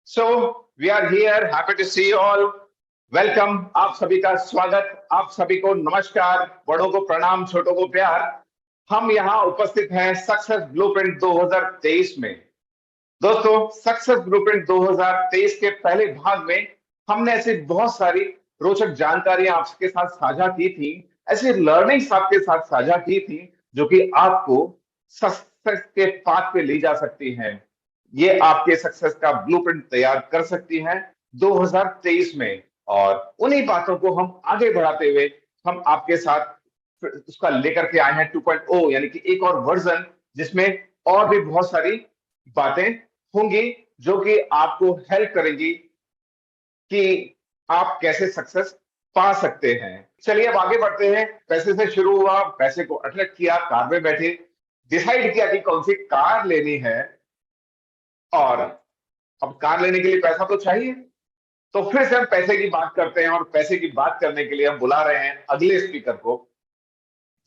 So we are here, happy to see you all. Welcome, आप सभी का स्वागत, आप सभी को नमस्कार, बड़ों को प्रणाम, छोटों को प्यार। हम यहाँ उपस्थित हैं सक्सेस ब्लूप्रिंट 2023 में। दोस्तों, सक्सेस ब्लूप्रिंट 2023 के पहले भाग में हमने ऐसी बहुत सारी रोचक जानकारियां आपके साथ साझा की थी, ऐसी लर्निंग्स आपके साथ साझा की थी जो कि आपको सक्सेस के पाथ पे ले जा सकती हैं। ये आपके सक्सेस का ब्लूप्रिंट तैयार कर सकती हैं 2023 में। और उन्हीं बातों को हम आगे बढ़ाते हुए हम आपके साथ उसका लेकर के आए हैं 2.0, यानी कि एक और वर्जन जिसमें और भी बहुत सारी बातें होंगी जो कि आपको हेल्प करेंगी कि आप कैसे सक्सेस पा सकते हैं। चलिए अब आगे बढ़ते हैं। पैसे से शुरू हुआ, पैसे को अट्रैक्ट किया, कार में बैठे, डिसाइड किया कि कौन सी कार लेनी है, और अब कार लेने के लिए पैसा तो चाहिए। तो फिर से हम पैसे की बात करते हैं, और पैसे की बात करने के लिए हम बुला रहे हैं अगले स्पीकर को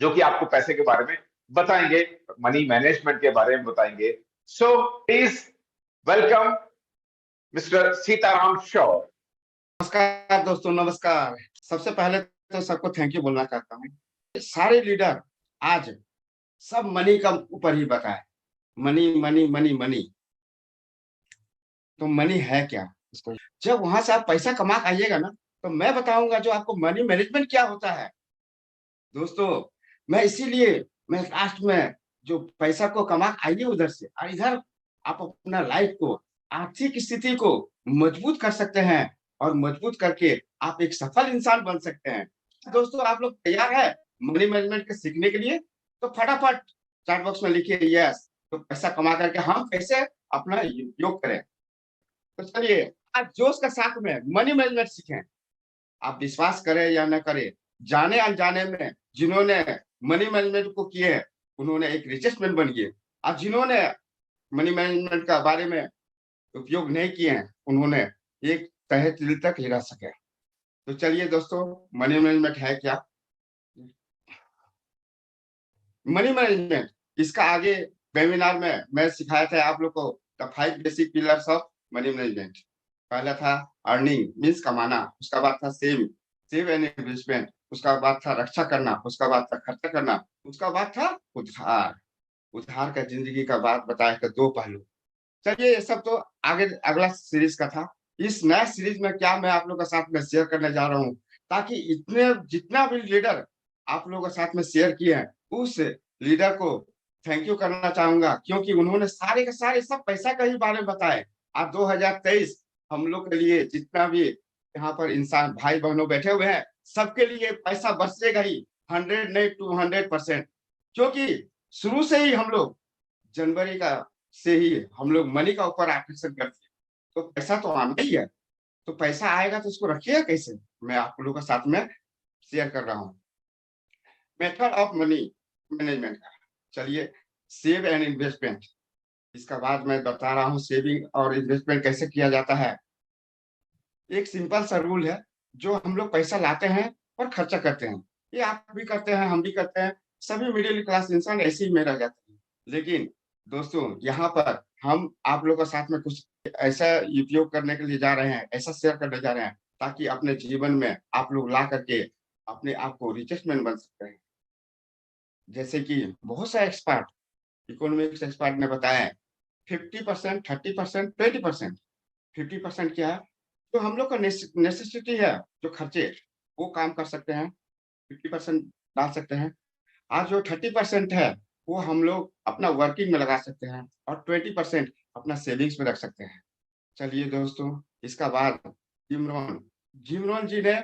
जो कि आपको पैसे के बारे में बताएंगे, मनी मैनेजमेंट के बारे में बताएंगे। So please welcome mister Sitaram Shaw. नमस्कार दोस्तों, नमस्कार। सबसे पहले तो सबको थैंक यू बोलना चाहता हूँ। सारे लीडर आज सब मनी का ऊपर ही बताए, मनी मनी मनी मनी। तो मनी है क्या? इसको जब वहां से आप पैसा कमा के आइएगा ना, तो मैं बताऊंगा जो आपको मनी मैनेजमेंट क्या होता है। दोस्तों, मैं इसीलिए मैं लास्ट में जो पैसा को कमा के आइए उधर से, और इधर आप अपना लाइफ को, आर्थिक स्थिति को मजबूत कर सकते हैं, और मजबूत करके आप एक सफल इंसान बन सकते हैं। दोस्तों, आप लोग तैयार है मनी मैनेजमेंट के सीखने के लिए? तो फटाफट चैट बॉक्स में लिखिए यस। तो पैसा कमा करके हम कैसे अपना उपयोग करें। तो चलिए आज जोश के साथ में मनी मैनेजमेंट सीखें। आप विश्वास करें या न करें, जाने अनजाने में जिन्होंने मनी मैनेजमेंट को किए हैं उन्होंने एक रिचेस्ट मैन बन गए, और जिन्होंने मनी मैनेजमेंट का बारे में उपयोग नहीं किए हैं उन्होंने एक तहे दिल तक ही रह सके। तो चलिए दोस्तों, मनी मैनेजमेंट है क्या? मनी मैनेजमेंट, इसका आगे वेबिनार में मैं सिखाया था आप लोग को the 5 basic pillars of money management. पहला था अर्निंग मीन्स कमाना, उसका बाद था सेव एंड इन्वेस्टमेंट, उसका बाद था रक्षा करना, उसका बाद था खर्चा करना, उसका बाद था उधार का जिंदगी का बात बताया था, 2 पहलू। चलिए ये सब तो आगे अगला सीरीज का था। इस नया सीरीज में क्या मैं आप लोगों के साथ में शेयर करने जा रहा हूँ, ताकि इतने जितना भी लीडर आप लोगों के साथ में शेयर किए हैं उस लीडर को थैंक यू करना चाहूंगा, क्योंकि उन्होंने सारे के सारे सब पैसा का ही बारे में बताए। आज 2023 हम लोग के लिए जितना भी यहाँ पर इंसान भाई बहनों बैठे हुए हैं सबके लिए पैसा बचेगा ही, 100 नहीं 200%। क्योंकि शुरू से ही हम लोग जनवरी का से ही हम लोग मनी का ऊपर आकर्षण करते हैं। तो पैसा तो आना ही है, तो पैसा आएगा तो उसको रखिएगा कैसे, मैं आप लोगों के साथ में शेयर कर रहा हूँ मेथड ऑफ मनी मैनेजमेंट का। चलिए, सेव एंड इन्वेस्टमेंट, इसका बाद मैं बता रहा हूँ सेविंग और इन्वेस्टमेंट कैसे किया जाता है। एक सिंपल सा रूल है, जो हम लोग पैसा लाते हैं और खर्चा करते हैं, ये आप भी करते हैं, हम भी करते हैं, सभी मिडिल क्लास इंसान ऐसे ही में रह जाते हैं। लेकिन दोस्तों, यहाँ पर हम आप लोगों के साथ में कुछ ऐसा उपयोग करने के लिए जा रहे हैं, ऐसा शेयर करने जा रहे हैं, ताकि अपने जीवन में आप लोग ला करके अपने आप को रिचेस्ट मैन बन सकते हैं। जैसे कि बहुत सा एक्सपर्ट, इकोनॉमिक्स एक्सपर्ट ने बताया है 50%, 30%, 20%। 50% क्या है? तो हम लोग का नेसेसिटी है, जो खर्चे वो काम कर सकते हैं, 50% डाल सकते हैं। आज जो 30% है वो हम लोग अपना वर्किंग में लगा सकते हैं, और 20% अपना सेविंग्स में रख सकते हैं। चलिए दोस्तों, इसका बाद जिम रोहन जी ने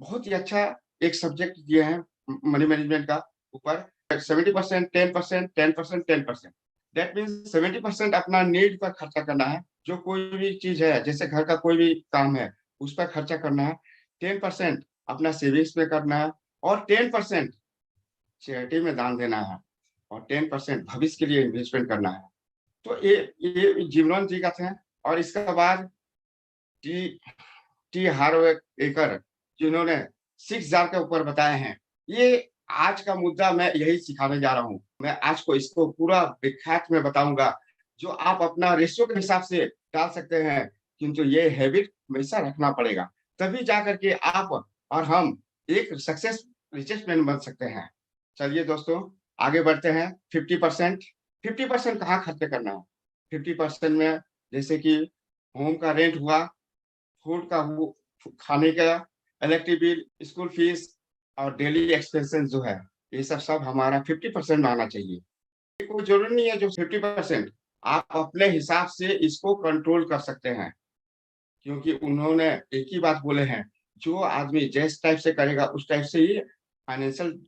बहुत ही अच्छा एक सब्जेक्ट दिया है मनी मैनेजमेंट का ऊपर। 70%, 10%, 10%, 10%। दैट मीन्स 70% अपना नीड पर खर्चा करना है, जो कोई भी चीज है, जैसे घर का कोई भी काम है उस पर खर्चा करना है। 10% अपना सेविंग्स में करना है, और 10% चैरिटी में दान देना है, और 10% भविष्य के लिए इन्वेस्टमेंट करना है। तो ये जिमरन जी का थे। और इसके बाद टी टी हार्वेकर, जिन्होंने 6,000 के ऊपर बताए हैं। ये आज का मुद्दा मैं यही सिखाने जा रहा हूँ। मैं आज को इसको पूरा विख्यात में बताऊंगा, जो आप अपना रेशियो के हिसाब से डाल सकते हैं किंतु ये हैबिट हमेशा रखना पड़ेगा, तभी जा करके आप और हम एक सक्सेस रिचेस्ट मैन बन सकते हैं। चलिए दोस्तों, आगे बढ़ते हैं। 50%, 50% कहाँ खर्च करना है? 50% में जैसे कि होम का रेंट हुआ, फूड का खाने का, इलेक्ट्रिक बिल, स्कूल फीस और डेली एक्सपेंसेस जो है, ये सब हमारा 50% में आना चाहिए। ये कोई ज़रूरी नहीं है जो 50%, आप अपने हिसाब से इसको कंट्रोल कर सकते हैं, क्योंकि उन्होंने एक ही बात बोले हैं, जो आदमी जिस टाइप से करेगा उस टाइप से ही फाइनेंशियल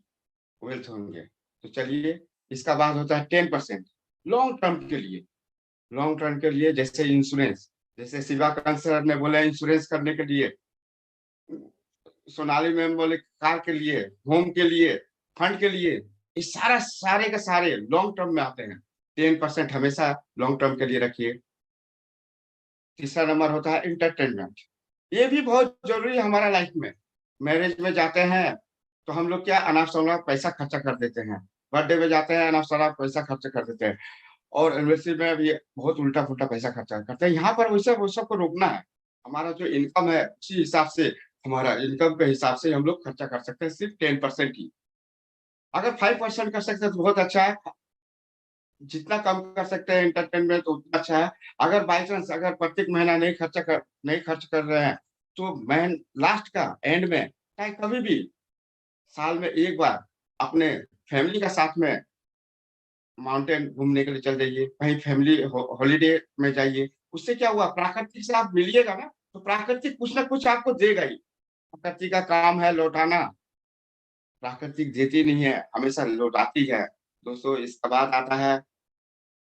वेल्थ होंगे। तो चलिए, इसका बाद होता है 10% लॉन्ग टर्म के लिए। लॉन्ग टर्म के लिए जैसे इंश्योरेंस, जैसे शिवाकांत सर ने बोला इंश्योरेंस करने के लिए, सोनाली मैम बोले कार के लिए, होम के लिए, फंड के लिए, ये सारे के सारे लॉन्ग टर्म में आते हैं। 10% हमेशा लॉन्ग टर्म के लिए रखिए। तीसरा नंबर होता है एंटरटेनमेंट। ये भी बहुत ज़रूरी है हमारा लाइफ में। मैरिज में जाते हैं, तो हम लोग क्या अनाप-शनाप पैसा खर्चा कर देते हैं। बर्थडे में जाते हैं, अनाप-शनाप पैसा खर्च कर देते हैं और एनिवर्सरी में भी बहुत उल्टा-फुल्टा पैसा खर्चा करते हैं। यहाँ पर वो सब को रोकना है। हमारा जो इनकम है, उसी हिसाब से हमारा इनकम के हिसाब से हम लोग खर्चा कर सकते हैं, सिर्फ 10% ही। अगर 5% कर सकते हैं तो बहुत अच्छा है। जितना कम कर सकते हैं एंटरटेनमेंट उतना अच्छा है। अगर बाय चांस अगर प्रत्येक महीना नहीं खर्च कर रहे हैं, तो मैन लास्ट का एंड में चाहे कभी भी साल में 1 बार अपने फैमिली के साथ में माउंटेन घूमने के लिए चल जाइए, कहीं फैमिली हॉलिडे में जाइए। उससे क्या हुआ, प्रकृति से आप मिलिएगा ना, तो प्रकृति कुछ ना कुछ आपको देगा ही। प्रकृति का काम है लौटाना, प्राकृतिक देती नहीं है, हमेशा लौटाती है। दोस्तों, इसके बाद आता है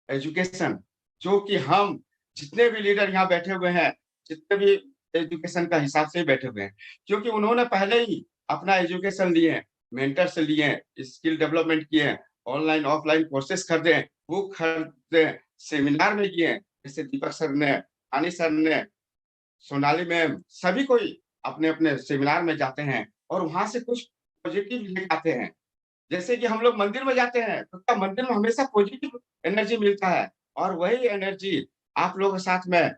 एजुकेशन, जो कि हम जितने भी लीडर यहाँ बैठे हुए हैं, जितने भी एजुकेशन का हिसाब से ही बैठे हुए हैं, क्योंकि उन्होंने पहले ही अपना एजुकेशन लिए हैं, मेंटर से लिए हैं, स्किल डेवलपमेंट किए हैं, ऑनलाइन ऑफलाइन कोर्सेज खरीदे हैं, बुक खरीदे हैं, सेमिनार में किए हैं। जैसे दीपक सर ने, अनिल सर ने, सोनाली मैम, सभी कोई अपने-अपने सेमिनार में जाते हैं और वहाँ से कुछ पॉजिटिव लेके आते हैं। जैसे कि हम लोग मंदिर में जाते हैं, तो क्या मंदिर में हमेशा पॉजिटिव एनर्जी मिलता है और वही एनर्जी आप लोगों के साथ में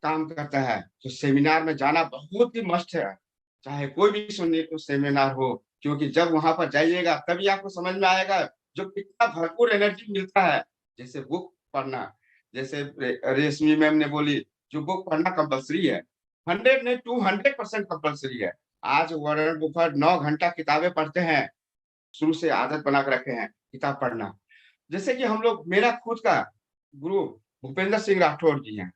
काम करता है। तो सेमिनार में जाना बहुत ही मस्ट है, चाहे कोई भी सुनने को सेमिनार हो, क्योंकि जब वहाँ पर जाइएगा तभी आपको समझ में आएगा जो कितना भरपूर एनर्जी मिलता है। जैसे बुक पढ़ना, जैसे रेशमी मैम ने बोली, जो बुक पढ़ना कंपल्सरी है, 100 नहीं 200% कंपल्सरी है। आज वॉरेन बफेट 9 घंटा किताबें पढ़ते हैं, शुरू से आदत बना के रखे हैं किताब पढ़ना। जैसे कि हम लोग, मेरा खुद का गुरु भूपेंद्र सिंह राठौर जी हैं,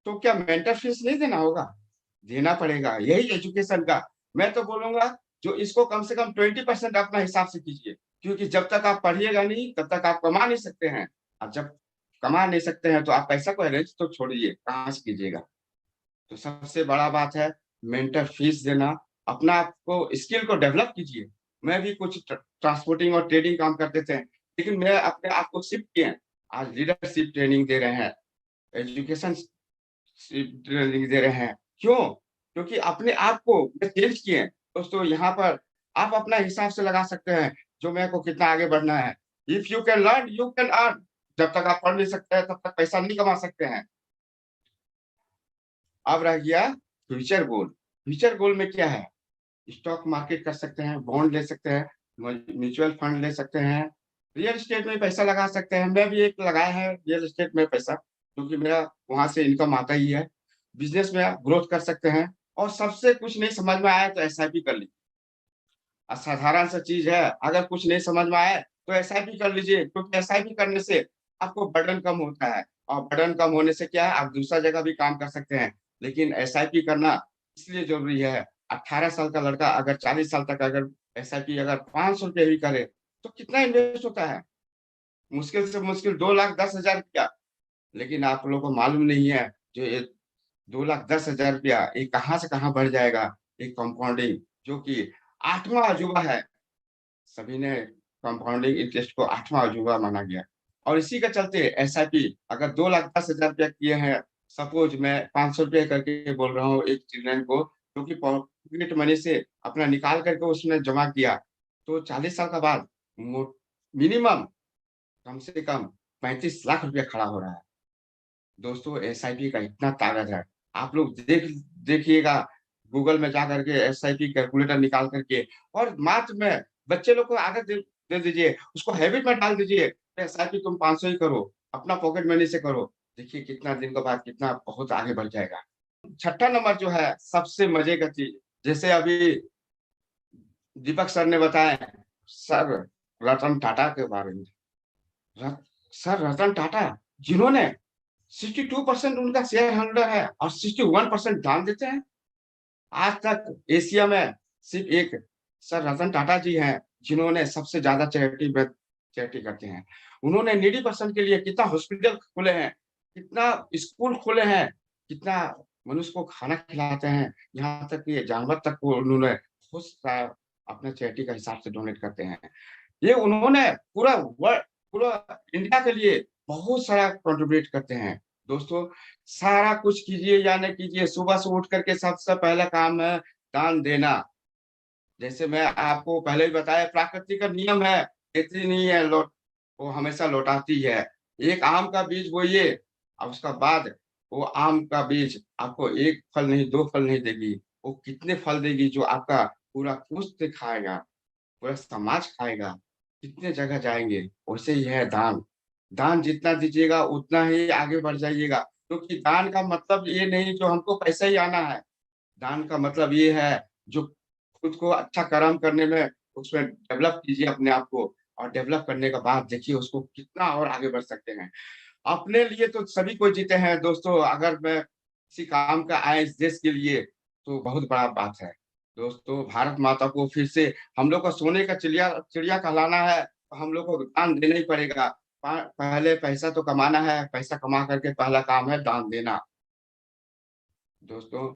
तो क्या मेंटर फीस नहीं देना होगा? देना पड़ेगा, यही एजुकेशन का। मैं तो बोलूँगा जो इसको कम से कम 20% अपना हिसाब से कीजिए, क्योंकि जब तक आप पढ़िएगा नहीं, तब तक आप कमा नहीं सकते हैं। और जब कमा नहीं सकते हैं, तो आप पैसा को अरेंज तो छोड़िए, कहाँ से कीजिएगा? तो सबसे बड़ा बात है मेंटर फीस देना, अपना आपको स्किल को डेवलप कीजिए। मैं भी कुछ ट्रांसपोर्टिंग और ट्रेडिंग काम करते थे, लेकिन मैं अपने आप को शिफ्ट किए। आज लीडरशिप ट्रेनिंग दे रहे हैं, एजुकेशन ट्रेनिंग दे रहे हैं। क्यों? क्योंकि अपने आप को चेंज किए। दोस्तों, यहाँ पर आप अपना हिसाब से लगा सकते हैं, जो मेरे को कितना आगे बढ़ना है। If you can learn, you can earn. जब तक आप पढ़ नहीं सकते हैं, तब तक पैसा नहीं कमा सकते हैं। अब रह गया फ्यूचर गोल। फ्यूचर गोल में क्या है? स्टॉक मार्केट कर सकते हैं, बॉन्ड ले सकते हैं, म्यूचुअल फंड ले सकते हैं, रियल एस्टेट में पैसा लगा सकते हैं। मैं भी एक लगाया है रियल एस्टेट में पैसा, क्योंकि मेरा वहाँ से इनकम आता ही है। बिज़नेस में आप ग्रोथ कर सकते हैं और सबसे कुछ नहीं समझ में आया तो एसआईपी कर लीजिए। साधारण सा चीज़ है, अगर कुछ नहीं समझ में आए तो एसआईपी कर लीजिए, क्योंकि एसआईपी करने से आपको बर्डन कम होता है और बर्डन कम होने से क्या है, आप दूसरा जगह भी काम कर सकते हैं। लेकिन एसआईपी करना इसलिए ज़रूरी है, 18 साल का लड़का अगर 40 साल तक अगर एसआईपी अगर ₹500 भी करे, तो कितना इन्वेस्ट होता है? मुश्किल से मुश्किल 2,10,000 रुपया। लेकिन आप लोगों को मालूम नहीं है, जो ये 2,10,000 रुपया ये कहाँ से कहाँ बढ़ जाएगा, एक कंपाउंडिंग, जो कि 8वाँ अजूबा है। सभी ने कंपाउंडिंग इंटरेस्ट को 8वाँ अजूबा माना गया और इसी के चलते एसआईपी अगर 2,10,000 रुपया किए हैं, सपोज़ मैं ₹500 करके बोल रहा हूँ एक चिल्ड्रन को, जो कि पॉकेट मनी से अपना निकाल करके उसने जमा किया, तो 40 साल के बाद मो मिनिमम कम से कम 35 लाख रुपया खड़ा हो रहा है। दोस्तों, एसआईपी का इतना ताकत है। आप लोग देखिएगा, गूगल में जा करके एसआईपी कैलकुलेटर निकाल करके, और मात्र में बच्चे लोग को आदत दे दीजिए, उसको हैबिट में डाल दीजिए, एसआईपी तुम 500 ही करो, अपना पॉकेट मनी से करो। देखिए कितना दिन के बाद कितना बहुत आगे बढ़ जाएगा। छठा नंबर जो है सबसे मजे का चीज, जैसे अभी दीपक सर ने बताया, सर रतन टाटा के बारे में। सर रतन टाटा जिन्होंने 62% उनका शेयर होल्डर है और 61% दान देते हैं। आज तक एशिया में सिर्फ एक सर रतन टाटा जी हैं जिन्होंने सबसे ज्यादा चैरिटी करते हैं। उन्होंने नीडी पर्सन के लिए कितना हॉस्पिटल खोले हैं, कितना स्कूल खोले हैं, कितना मनुष्य को खाना खिलाते हैं, यहाँ तक कि जानवर तक को उन्होंने खुद अपने चैरिटी का हिसाब से डोनेट करते हैं। ये उन्होंने पूरा इंडिया के लिए बहुत सारा कंट्रीब्यूट करते हैं। दोस्तों सारा कुछ कीजिए या न कीजिए, सुबह से उठ करके सबसे पहला काम है दान देना। जैसे मैं आपको पहले ही बताया, प्रकृति का नियम है, देती नहीं है वो हमेशा लौटाती है। एक आम का बीज बोइए और उसका बाद वो आम का बीज आपको एक फल नहीं, दो फल नहीं देगी, वो कितने फल देगी जो आपका पूरा कुछ खाएगा, पूरा समाज खाएगा, कितने जगह जाएंगे। वैसे ही है दान। दान जितना दीजिएगा उतना ही आगे बढ़ जाइएगा, क्योंकि दान का मतलब ये नहीं जो हमको पैसा ही आना है। दान का मतलब ये है जो खुद को अच्छा कर्म करने में, उसमें डेवलप कीजिए अपने आप को, और डेवलप करने के बाद देखिए उसको कितना और आगे बढ़ सकते हैं। अपने लिए तो सभी कोई जीते हैं दोस्तों, अगर मैं किसी काम का आए इस देश के लिए तो बहुत बड़ा बात है। दोस्तों भारत माता को फिर से हम लोग को सोने का चिड़िया चिड़िया कहलाना है, तो हम लोग को दान देना ही पड़ेगा। पहले पैसा तो कमाना है, पैसा कमा करके पहला काम है दान देना। दोस्तों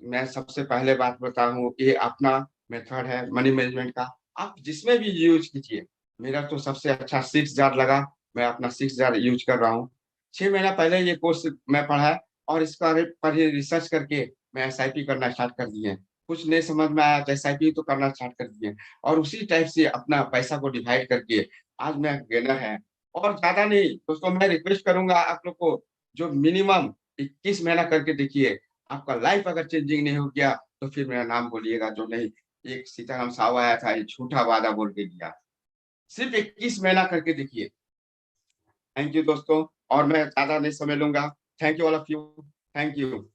मैं सबसे पहले बात बता हूँ, ये अपना मेथड है मनी मैनेजमेंट का, आप जिसमें भी यूज कीजिए। मेरा तो सबसे अच्छा 6000 लगा, मैं अपना 6000 यूज कर रहा हूँ। 6 महीना पहले ये कोर्स मैं पढ़ा और इसका पर रिसर्च करके मैं एसआईपी करना स्टार्ट कर दिए। कुछ नहीं समझ में आया तो एसआईपी तो करना स्टार्ट कर दिए, और उसी टाइप से अपना पैसा को डिवाइड करके आज मैं गेनर है। और ज्यादा नहीं दोस्तों, मैं रिक्वेस्ट करूंगा आप लोग को, जो मिनिमम 21 महीना करके देखिए, आपका लाइफ अगर चेंजिंग नहीं हो गया तो फिर मेरा नाम बोलिएगा। जो नहीं, एक सीताराम साहू आया था, ये झूठा वादा बोल के गया। सिर्फ 21 महीना करके देखिए। थैंक यू दोस्तों, और मैं ज्यादा नहीं समय लूंगा। Thank you all of you, thank you.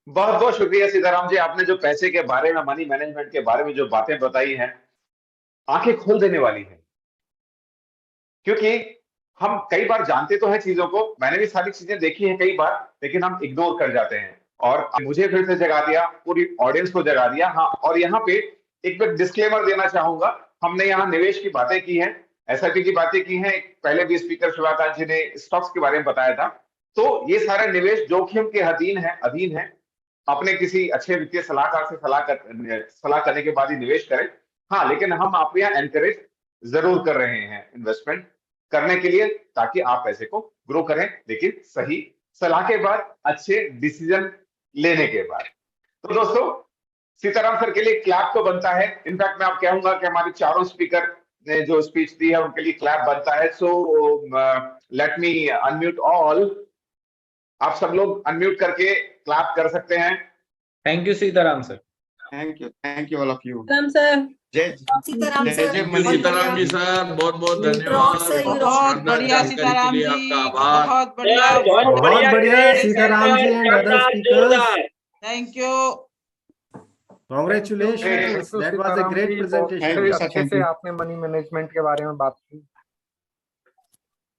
बहुत बहुत शुक्रिया सीताराम जी, आपने जो पैसे के बारे में, मनी मैनेजमेंट के बारे में जो बातें बताई हैं, आंखें खोल देने वाली है। क्योंकि हम कई बार जानते तो हैं चीजों को, मैंने भी सारी चीजें देखी हैं कई बार, लेकिन हम इग्नोर कर जाते हैं। और मुझे फिर से जगा दिया, पूरी ऑडियंस को जगा दिया। हाँ, और यहाँ पे एक डिस्क्लेमर देना चाहूंगा, हमने यहाँ निवेश की बातें की हैं, एसआईपी की बातें की हैं, पहले भी स्पीकर शिवाकांत जी ने स्टॉक्स के बारे में बताया था। तो ये सारा निवेश जोखिम के अधीन है। अपने किसी अच्छे वित्तीय सलाहकार से सलाह करने के बाद ही निवेश करें। हाँ, लेकिन हम आप यहाँ एनकरेज जरूर कर रहे हैं इन्वेस्टमेंट करने के लिए, ताकि आप पैसे को ग्रो करें, लेकिन सही सलाह के बाद, अच्छे डिसीजन लेने के बाद। तो दोस्तों सीताराम सर के लिए क्लैप तो बनता है। इनफैक्ट मैं आप कहूंगा कि हमारे चारों स्पीकर ने जो स्पीच दी है उनके लिए क्लैप बनता है। So let me unmute all. आप सब लोग अनम्यूट करके क्लैप कर सकते हैं। Thank you Sitaram sir. Thank you all of you. Sitaram sir, जय सीताराम सर, सीताराम जी सर, बहुत बहुत धन्यवाद। बहुत बढ़िया सीताराम जी, आपका आभार। बहुत बढ़िया, बहुत बढ़िया Sitaram ji and other speakers, thank you. Congratulations, that was a great presentation. अच्छे से आपने मनी मैनेजमेंट के बारे में बात की।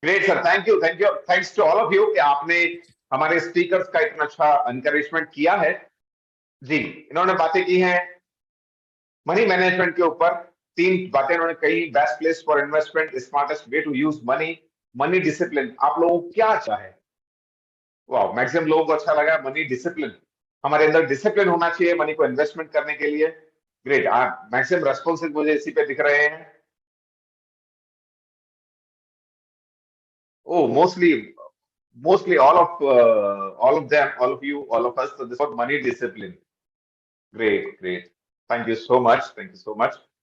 Great sir, thank you, thanks to all of you कि आपने हमारे स्पीकर्स का इतना अच्छा एनकरेजमेंट किया है। जी, इन्होंने बातें की हैं मनी मैनेजमेंट के ऊपर। 3 बातें इन्होंने कही, best place for investment, smartest way to use money, money discipline. आप लोगों को क्या अच्छा है? वाह, मैक्सिमम लोगों को अच्छा लगा मनी डिसिप्लिन। हमारे अंदर डिसिप्लिन होना चाहिए मनी को इन्वेस्टमेंट करने के लिए। ग्रेट, मैक्सिमम रेस्पॉन्सेज मुझे इसी पे दिख रहे हैं। Oh, mostly all of them, all of you, all of us. So this is about money discipline. Great. Thank you so much.